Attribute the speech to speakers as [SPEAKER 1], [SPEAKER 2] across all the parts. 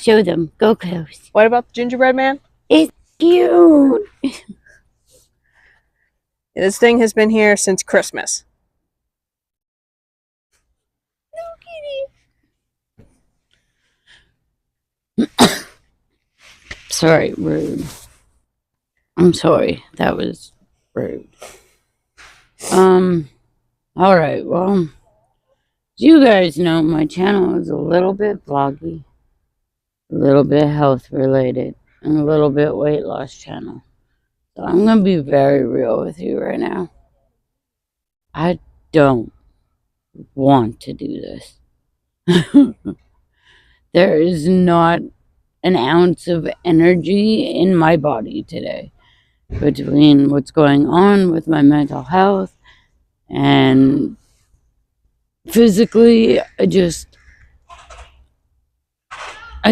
[SPEAKER 1] Show them. Go close.
[SPEAKER 2] What about the gingerbread man?
[SPEAKER 1] It's cute.
[SPEAKER 2] This thing has been here since Christmas.
[SPEAKER 1] Sorry, rude. I'm sorry. That was rude. Alright, well, you guys know my channel is a little bit vloggy, a little bit health related, and a little bit weight loss channel. So I'm going to be very real with you right now. I don't want to do this. There is not an ounce of energy in my body today between what's going on with my mental health and physically. I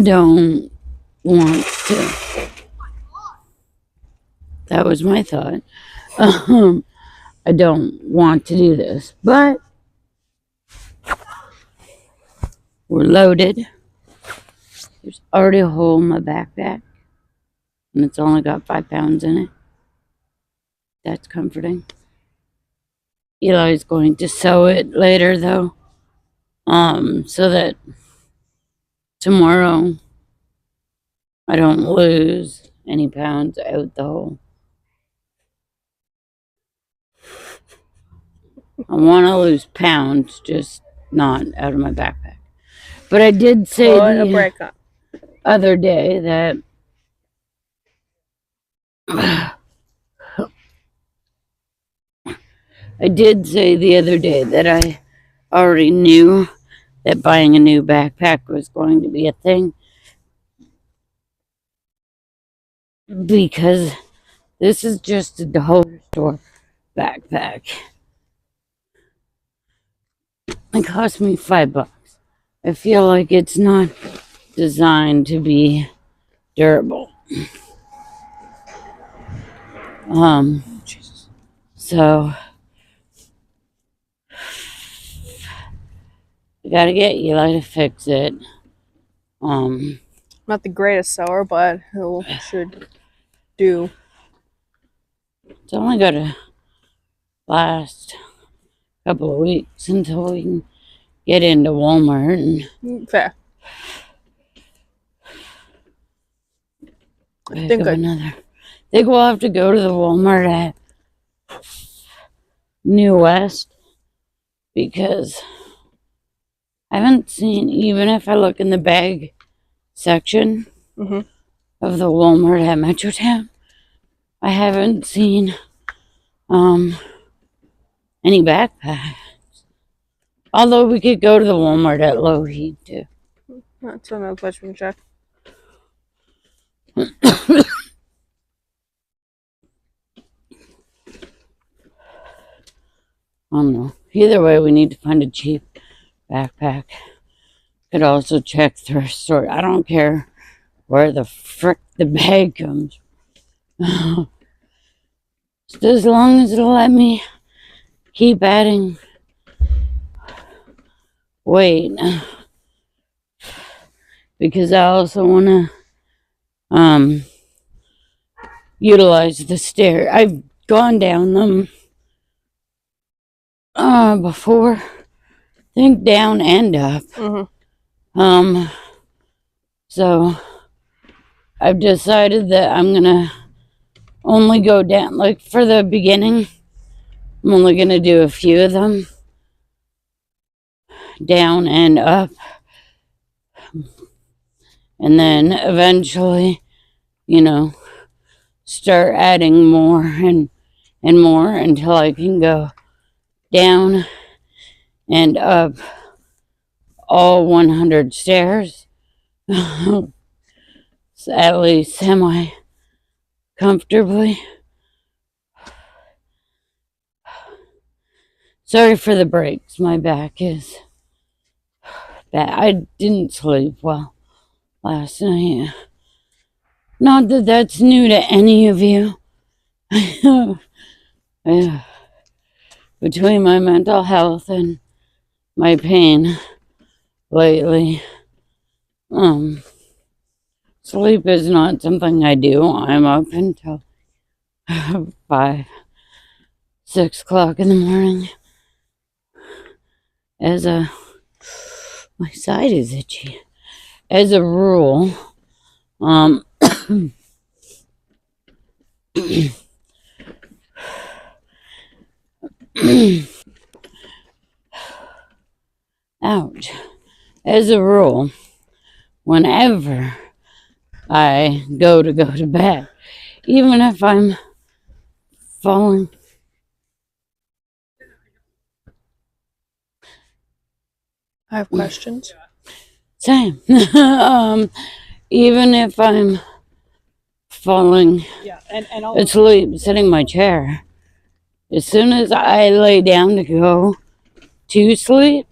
[SPEAKER 1] don't want to. That was my thought. I don't want to do this, but we're loaded. There's already a hole in my backpack, and it's only got 5 pounds in it. That's comforting. Eli's going to sew it later, though, so that tomorrow I don't lose any pounds out the hole. I want to lose pounds, just not out of my backpack. But I did say the other day that I already knew that buying a new backpack was going to be a thing, because this is just a dollar store backpack. It cost me $5. I feel like it's not designed to be durable. So I gotta get Eli to fix it.
[SPEAKER 2] Not the greatest sewer, but it should do.
[SPEAKER 1] It's only gotta last a couple of weeks until we can get into Walmart and
[SPEAKER 2] fair.
[SPEAKER 1] I think we'll have to go to the Walmart at New West, because I haven't seen, even if I look in the bag section of the Walmart at Metrotown, I haven't seen any backpacks. Although we could go to the Walmart at Low Heat too.
[SPEAKER 2] That's another place we can check.
[SPEAKER 1] I don't know. Either way, we need to find a cheap backpack. Could also check thrift store. I don't care where the frick the bag comes. Just as long as it'll let me keep adding weight. Because I also want to utilize the stair. I've gone down them before. I think down and up. So I've decided that I'm gonna only go down, like for the beginning, I'm only gonna do a few of them, down and up, and then eventually, start adding more and more until I can go down and up all 100 stairs. So at least semi comfortably. Sorry for the breaks. My back is bad. I didn't sleep well last night. Not that that's new to any of you. Between my mental health and my pain lately, Sleep is not something I do. I'm up until 5, 6 o'clock in the morning. My side is itchy. As a rule, um, ouch. As a rule, whenever I go to bed, even if I'm falling.
[SPEAKER 2] I have questions.
[SPEAKER 1] Same. Even if I'm falling asleep, sitting in my chair, as soon as I lay down to go to sleep,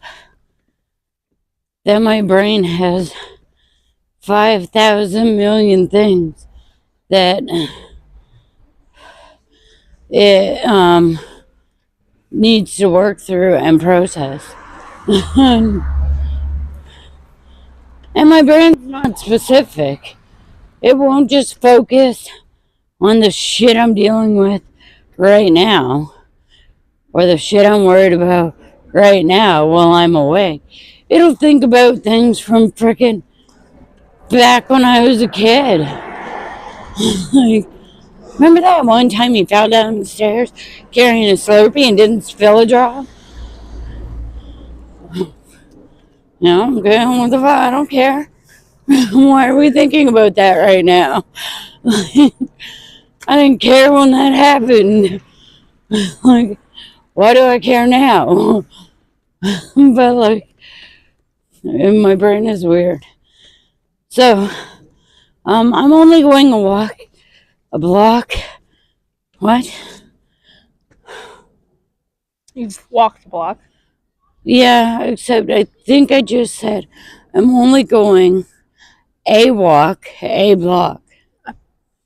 [SPEAKER 1] then my brain has 5,000 million things that it needs to work through and process. And my brain's not specific. It won't just focus on the shit I'm dealing with right now or the shit I'm worried about right now while I'm awake. It'll think about things from frickin' back when I was a kid. Like, remember that one time you fell down the stairs carrying a Slurpee and didn't spill a drop? No, okay, what the fuck? I don't care. Why are we thinking about that right now? I didn't care when that happened. Like, why do I care now? But like, my brain is weird. So, I'm only going to walk a block. What?
[SPEAKER 2] You've walked the block.
[SPEAKER 1] Yeah, except I think I just said I'm only going a walk, a block.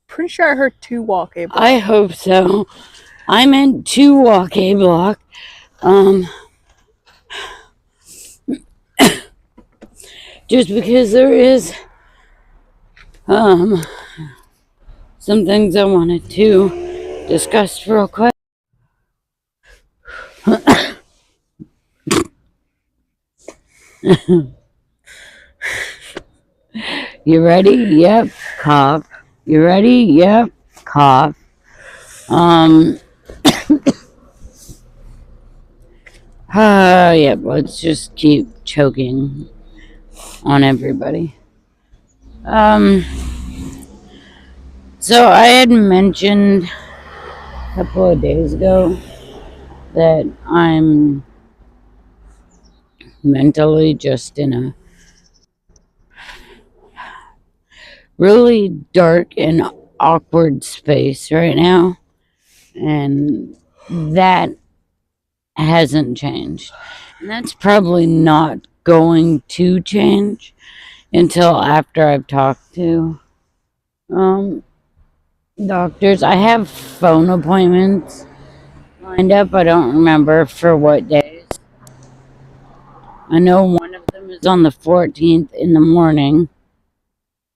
[SPEAKER 2] Pretty sure I heard 2 walk a block.
[SPEAKER 1] I hope so. I meant to walk a block. Just because there is some things I wanted to discuss real quick. You ready? Yep. Cough. You ready? Yep. Cough. Yep. Let's just keep choking on everybody. So I had mentioned a couple of days ago that I'm mentally just in a really dark and awkward space right now, and that hasn't changed. And that's probably not going to change until after I've talked to doctors. I have phone appointments lined up. I don't remember for what days. I know one of them is on the 14th in the morning,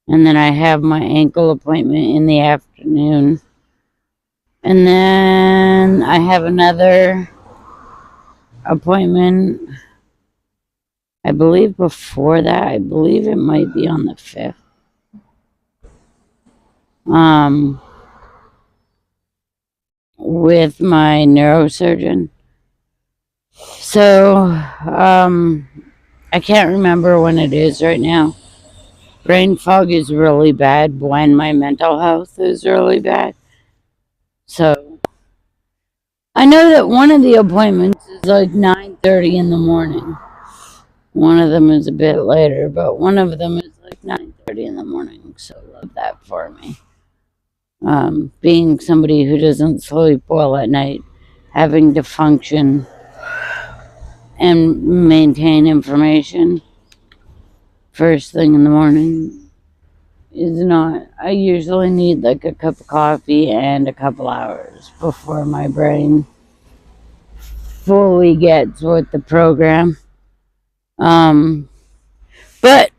[SPEAKER 1] and then I have my ankle appointment in the afternoon. And then I have another appointment, I believe before that. I believe it might be on the 5th. With my neurosurgeon. So, I can't remember when it is right now. Brain fog is really bad when my mental health is really bad. So, I know that one of the appointments is like 9:30 in the morning. One of them is a bit later, but one of them is like 9:30 in the morning. So, love that for me. Being somebody who doesn't sleep well at night, having to function and maintain information first thing in the morning is not. I usually need like a cup of coffee and a couple hours before my brain fully gets with the program. But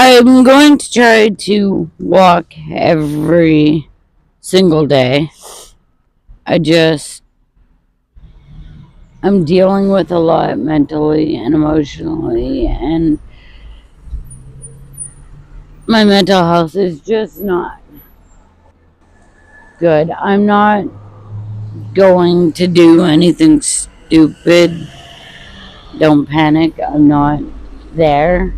[SPEAKER 1] I'm going to try to walk every single day. I'm dealing with a lot mentally and emotionally, and my mental health is just not good. I'm not going to do anything stupid. Don't panic. I'm not there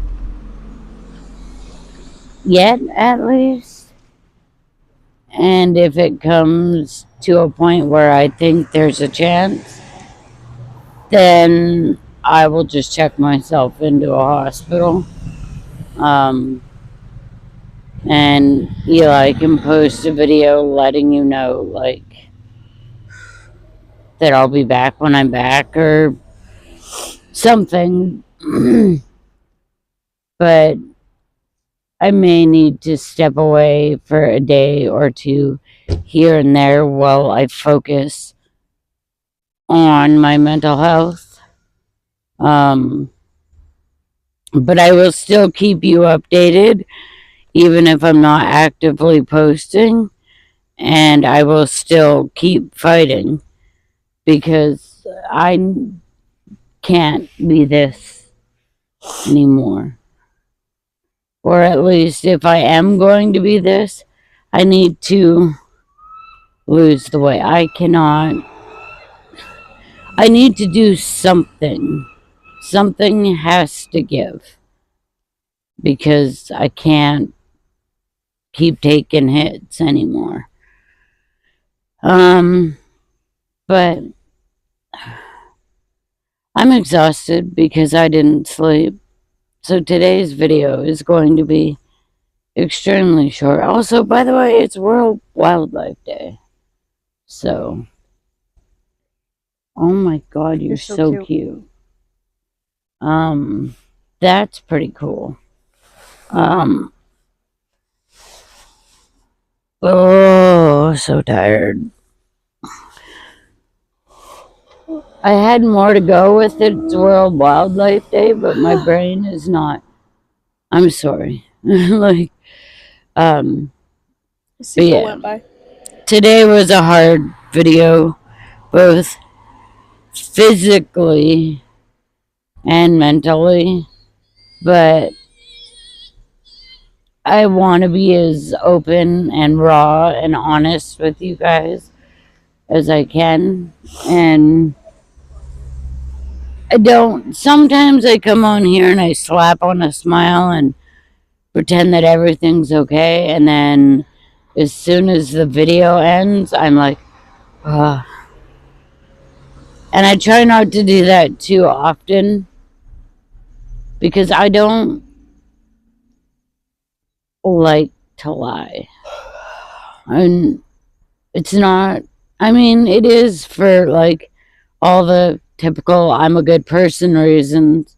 [SPEAKER 1] yet, at least. And if it comes to a point where I think there's a chance, then I will just check myself into a hospital. Um, and Eli can post a video letting you know, like, that I'll be back when I'm back or something. But I may need to step away for a day or two here and there while I focus on my mental health. Um, but I will still keep you updated, even if I'm not actively posting, and I will still keep fighting because I can't be this anymore. Or at least if I am going to be this, I need to lose the weight. I need to do something. Something has to give because I can't keep taking hits anymore. But I'm exhausted because I didn't sleep. So today's video is going to be extremely short. Also, by the way, it's World Wildlife Day. So, oh my god, you're so cute. That's pretty cool. Oh, so tired. I had more to go with it. It's World Wildlife Day, but my brain is not. I'm sorry. Like,
[SPEAKER 2] Sequel went by.
[SPEAKER 1] Today was a hard video, both physically and mentally, but I want to be as open and raw and honest with you guys as I can. And sometimes I come on here and I slap on a smile and pretend that everything's okay. And then as soon as the video ends, I'm like, ugh. And I try not to do that too often because I don't like to lie. And it's not, I mean, it is for like all the typical I'm a good person reasons,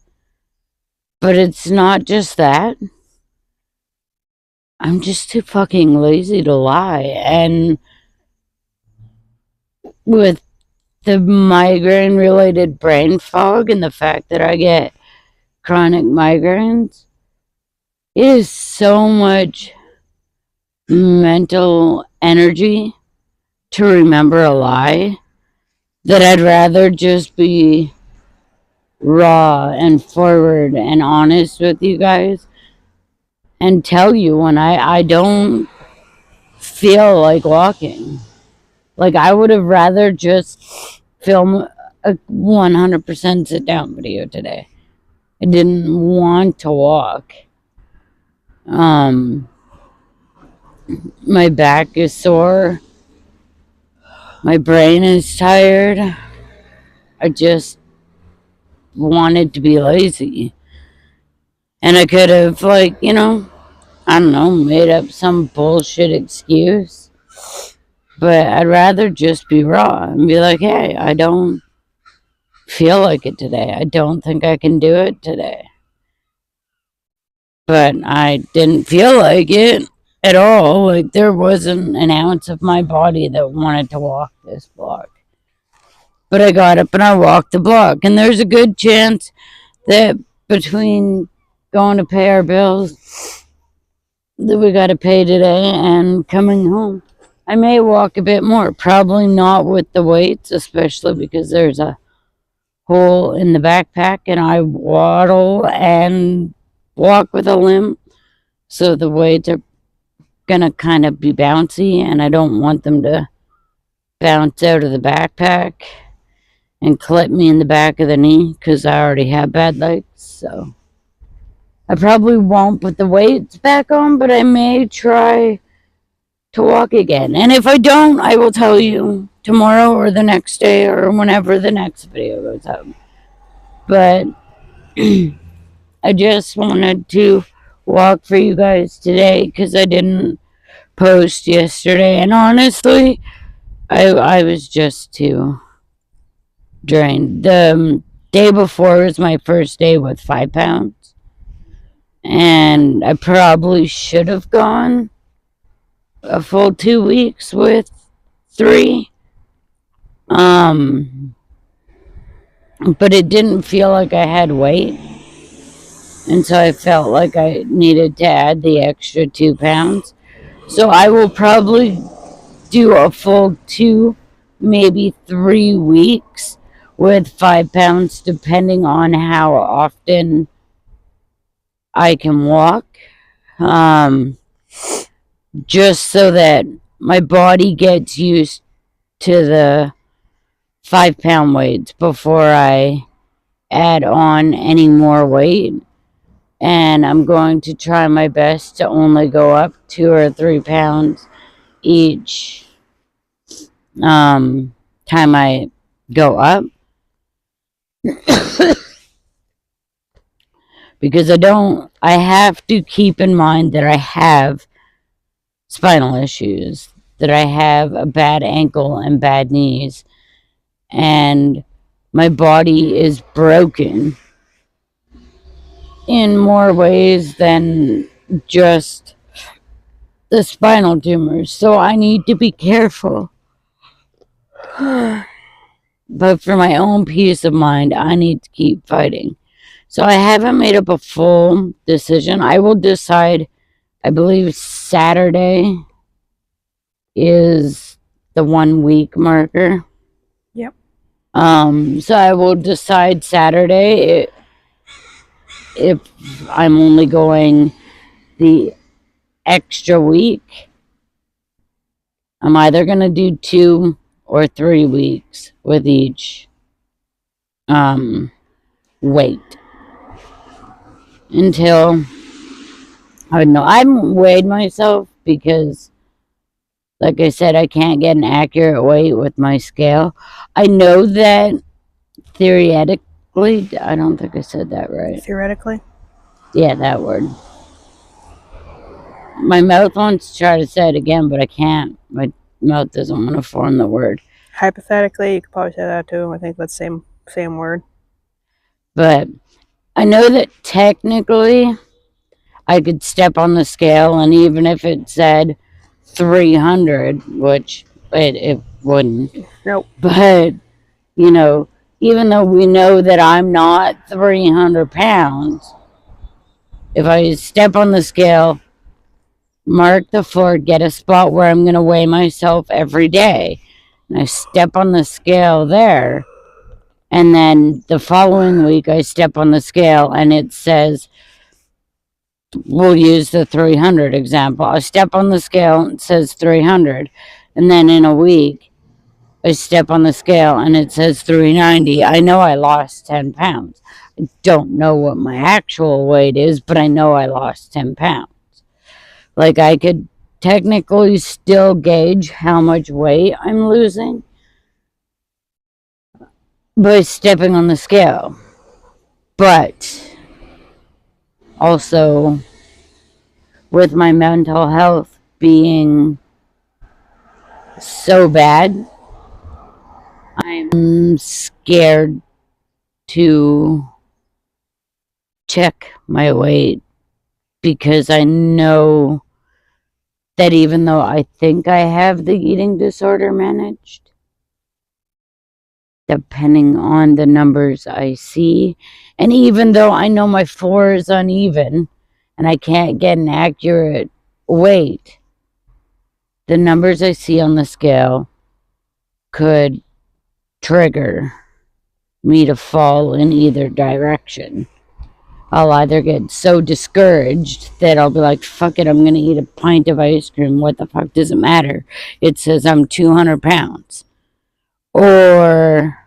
[SPEAKER 1] but it's not just that. I'm just too fucking lazy to lie. And with the migraine related brain fog and the fact that I get chronic migraines, it is so much mental energy to remember a lie that I'd rather just be raw and forward and honest with you guys and tell you when I don't feel like walking. Like, I would have rather just film a 100% sit down video today. I didn't want to walk. My back is sore. My brain is tired. I just wanted to be lazy. And I could have, like, I don't know, made up some bullshit excuse. But I'd rather just be raw and be like, hey, I don't feel like it today. I don't think I can do it today. But I didn't feel like it at all. Like, there wasn't an ounce of my body that wanted to walk this block. But I got up and I walked the block. And there's a good chance that between going to pay our bills that we got to pay today and coming home. I may walk a bit more, probably not with the weights, especially because there's a hole in the backpack and I waddle and walk with a limp. So the weights are gonna kind of be bouncy and I don't want them to bounce out of the backpack and clip me in the back of the knee because I already have bad legs. So I probably won't put the weights back on, but I may try to walk again. And if I don't, I will tell you tomorrow or the next day or whenever the next video goes up. But I just wanted to walk for you guys today because I didn't post yesterday. And honestly, I was just too drained. The day before was my first day with 5 pounds. And I probably should have gone a full 2 weeks with 3. But it didn't feel like I had weight. And so I felt like I needed to add the extra 2 pounds. So I will probably do a full 2, maybe 3 weeks with 5 pounds, depending on how often I can walk. Just so that my body gets used to the 5 pound weights before I add on any more weight. And I'm going to try my best to only go up 2 or 3 pounds each time I go up. Because I have to keep in mind that I have spinal issues, that I have a bad ankle and bad knees, and my body is broken in more ways than just the spinal tumors. So I need to be careful. But for my own peace of mind, I need to keep fighting. So I haven't made up a full decision. I will decide, I believe Saturday is the 1 week marker.
[SPEAKER 2] Yep.
[SPEAKER 1] So I will decide Saturday if I'm only going the extra week. I'm either going to do 2 or 3 weeks with each weight until I don't know. I haven't weighed myself because, like I said, I can't get an accurate weight with my scale. I know that theoretically, I don't think I said that right.
[SPEAKER 2] Theoretically?
[SPEAKER 1] Yeah, that word. My mouth wants to try to say it again, but I can't. My mouth doesn't want to form the word.
[SPEAKER 2] Hypothetically, you could probably say that too. I think that's same word.
[SPEAKER 1] But I know that technically I could step on the scale, and even if it said 300, which it wouldn't.
[SPEAKER 2] Nope.
[SPEAKER 1] But, you know, even though we know that I'm not 300 pounds, if I step on the scale, mark the floor, get a spot where I'm going to weigh myself every day, and I step on the scale there, and then the following week I step on the scale and it says, we'll use the 300 example. I step on the scale and it says 300, and then in a week I step on the scale and it says 390. I know I lost 10 pounds. I don't know what my actual weight is, but I know I lost 10 pounds. Like, I could technically still gauge how much weight I'm losing by stepping on the scale. But also, with my mental health being so bad, I'm scared to check my weight because I know that even though I think I have the eating disorder managed, depending on the numbers I see. And even though I know my floor is uneven and I can't get an accurate weight, the numbers I see on the scale could trigger me to fall in either direction. I'll either get so discouraged that I'll be like, fuck it, I'm going to eat a pint of ice cream. What the fuck does it matter? It says I'm 200 pounds. Or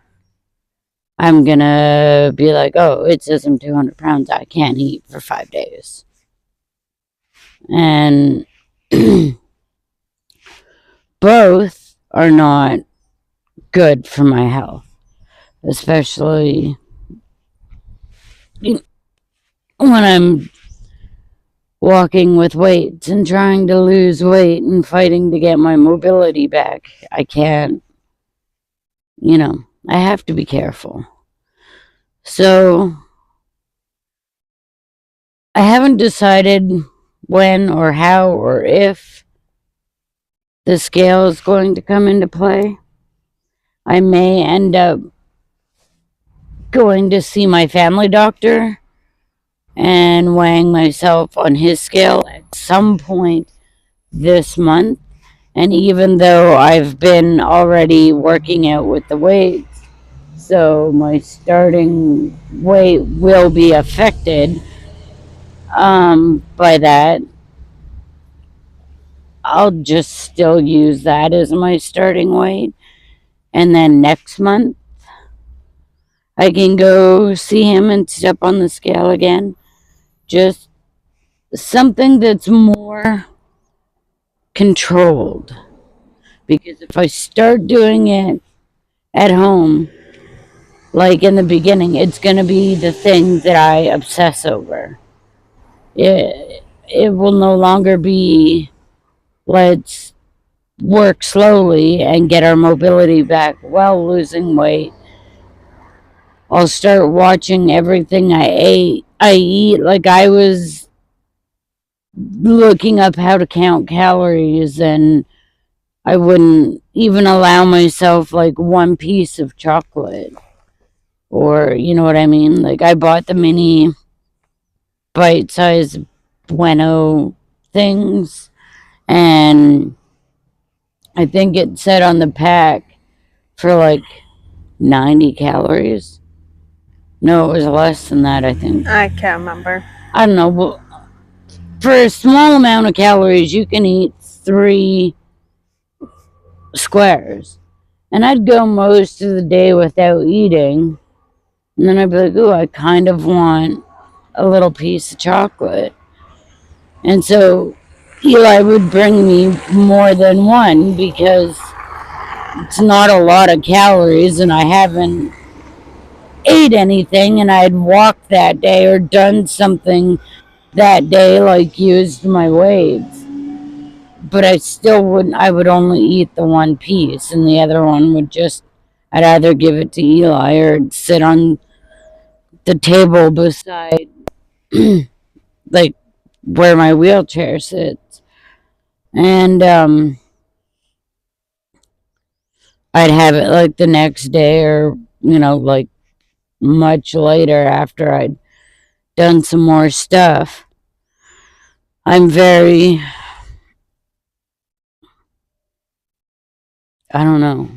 [SPEAKER 1] I'm going to be like, oh, it says I'm 200 pounds. I can't eat for 5 days. And both are not good for my health, especially when I'm walking with weights and trying to lose weight and fighting to get my mobility back. I can't, I have to be careful. So I haven't decided when or how or if the scale is going to come into play. I may end up going to see my family doctor and weighing myself on his scale at some point this month. And even though I've been already working out with the weights, so my starting weight will be affected by that, I'll just still use that as my starting weight. And then next month, I can go see him and step on the scale again. Just something that's more controlled. Because if I start doing it at home, like in the beginning, it's going to be the thing that I obsess over. It will no longer be, let's work slowly and get our mobility back while losing weight. I'll start watching everything I eat. Like I was looking up how to count calories, and I wouldn't even allow myself like one piece of chocolate. Or, you know what I mean? Like I bought the mini bite-sized Bueno things, and I think it said on the pack for like 90 calories. No, it was less than that, I think.
[SPEAKER 2] I can't remember.
[SPEAKER 1] I don't know. But for a small amount of calories, you can eat 3 squares. And I'd go most of the day without eating. And then I'd be like, ooh, I kind of want a little piece of chocolate. And so Eli would bring me more than one because it's not a lot of calories and I haven't ate anything, and I had walked that day or done something that day, like used my weights. But I would only eat the one piece, and the other one I'd either give it to Eli or sit on the table beside, like, where my wheelchair sits. And, I'd have it, like, the next day or, like, much later after I'd done some more stuff. I'm very, I don't know,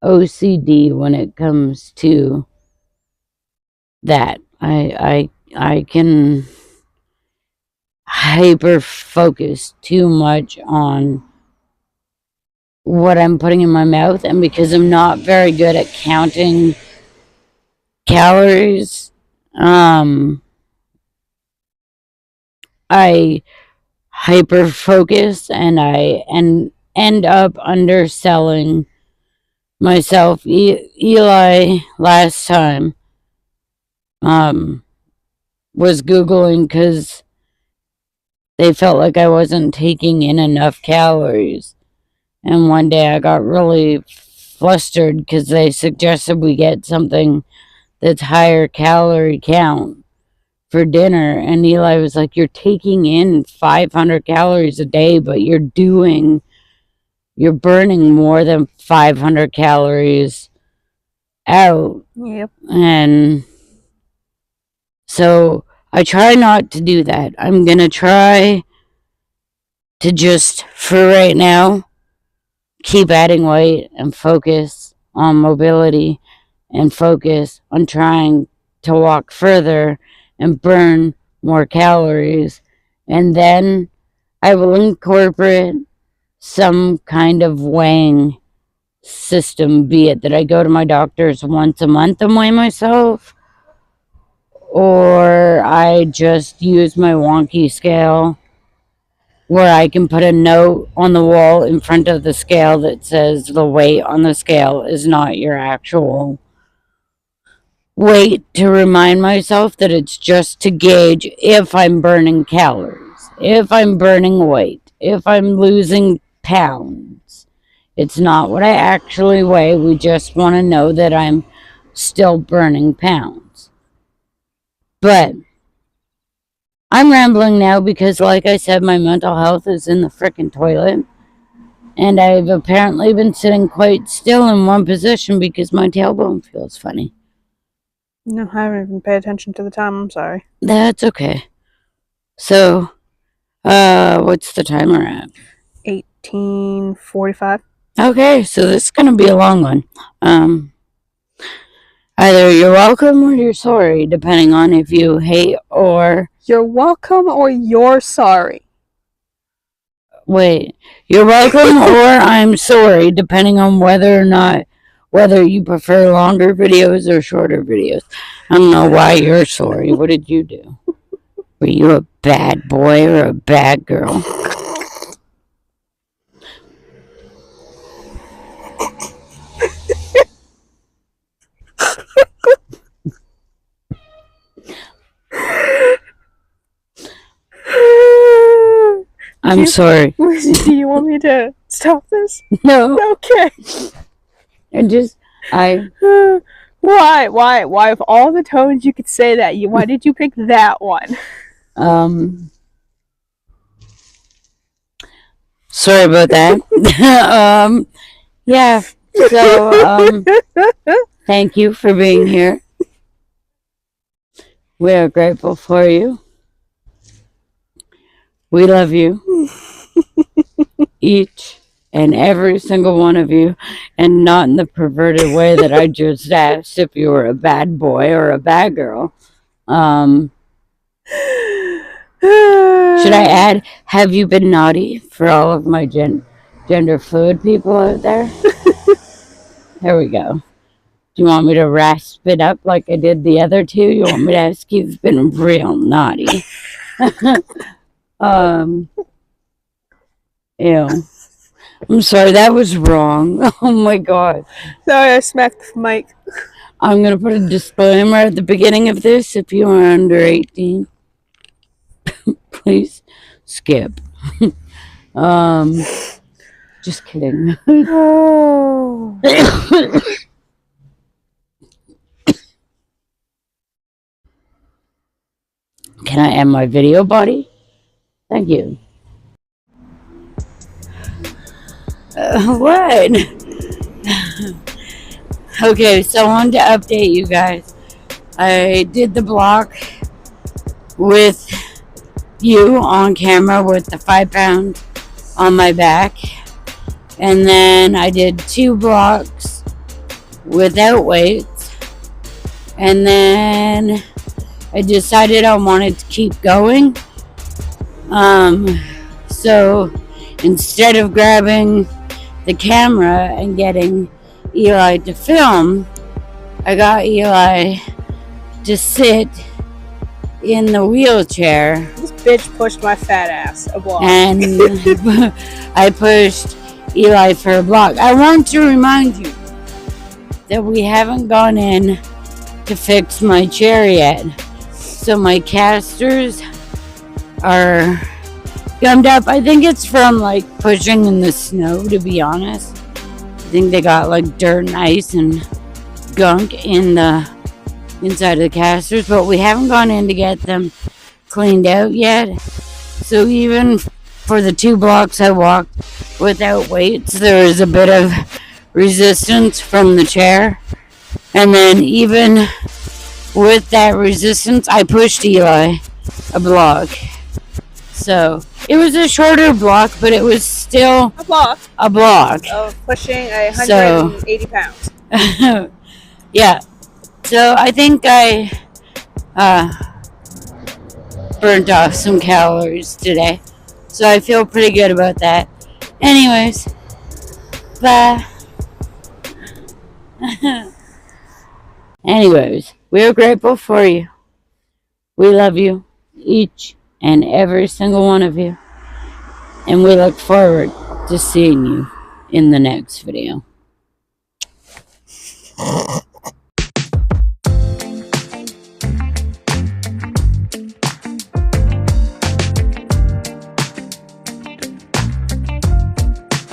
[SPEAKER 1] OCD when it comes to that. I can hyper focus too much on what I'm putting in my mouth, and because I'm not very good at counting calories, I hyper focus and I end up underselling myself. Eli last time was Googling because they felt like I wasn't taking in enough calories. And one day I got really flustered because they suggested we get something that's higher calorie count for dinner. And Eli was like, you're taking in 500 calories a day, but you're burning more than 500 calories out.
[SPEAKER 2] Yep.
[SPEAKER 1] And so I try not to do that. I'm going to try to just, for right now, keep adding weight and focus on mobility and focus on trying to walk further and burn more calories. And then I will incorporate some kind of weighing system, be it that I go to my doctor's once a month and weigh myself, or I just use my wonky scale where I can put a note on the wall in front of the scale that says the weight on the scale is not your actual weight, to remind myself that it's just to gauge if I'm burning calories, if I'm burning weight, if I'm losing pounds. It's not what I actually weigh. We just want to know that I'm still burning pounds. But I'm rambling now because, like I said, my mental health is in the frickin' toilet. And I've apparently been sitting quite still in one position because my tailbone feels funny.
[SPEAKER 2] No, I haven't even paid attention to the time. I'm sorry.
[SPEAKER 1] That's okay. So, what's the timer at?
[SPEAKER 2] 18:45.
[SPEAKER 1] Okay, so this is going to be a long one. Either you're welcome or you're sorry, depending on if you hate or...
[SPEAKER 2] You're welcome or you're sorry.
[SPEAKER 1] Wait, you're welcome or I'm sorry, depending on whether you prefer longer videos or shorter videos. I don't know why you're sorry. What did you do? Were you a bad boy or a bad girl? I'm sorry.
[SPEAKER 2] Do you want me to stop this?
[SPEAKER 1] No.
[SPEAKER 2] Okay. Why? Of all the tones you could say that, why did you pick that one?
[SPEAKER 1] Sorry about that. Yeah. So, thank you for being here. We are grateful for you. We love you. Each and every single one of you, and not in the perverted way that I just asked if you were a bad boy or a bad girl. Should I add, have you been naughty, for all of my gender fluid people out there? There we go. Do you want me to rasp it up like I did the other two? You want me to ask you if you've been real naughty? Ew. I'm sorry, that was wrong. Oh my god.
[SPEAKER 2] Sorry, I smacked the mic.
[SPEAKER 1] I'm going to put a disclaimer at the beginning of this. If you are under 18, please skip. Just kidding.
[SPEAKER 2] Oh.
[SPEAKER 1] Can I end my video, buddy? Thank you. What? Okay, so I wanted to update you guys. I did the block with you on camera with the 5-pound on my back. And then I did 2 blocks without weights. And then I decided I wanted to keep going. So instead of grabbing the camera and getting Eli to film, I got Eli to sit in the wheelchair.
[SPEAKER 2] This bitch pushed my fat ass a block.
[SPEAKER 1] And I pushed Eli for a block. I want to remind you that we haven't gone in to fix my chair yet. So my casters are gummed up. I think it's from like pushing in the snow, to be honest. I think they got like dirt and ice and gunk in the inside of the casters, but we haven't gone in to get them cleaned out yet. So even for the 2 blocks I walked without weights, there was a bit of resistance from the chair. And then even with that resistance, I pushed Eli a block. So it was a shorter block, but it was still
[SPEAKER 2] a block of pushing 180
[SPEAKER 1] so,
[SPEAKER 2] pounds.
[SPEAKER 1] Yeah. So I think I burnt off some calories today. So I feel pretty good about that. Anyways, bye. Anyways, we're grateful for you. We love you, each and every single one of you. And we look forward to seeing you in the next video.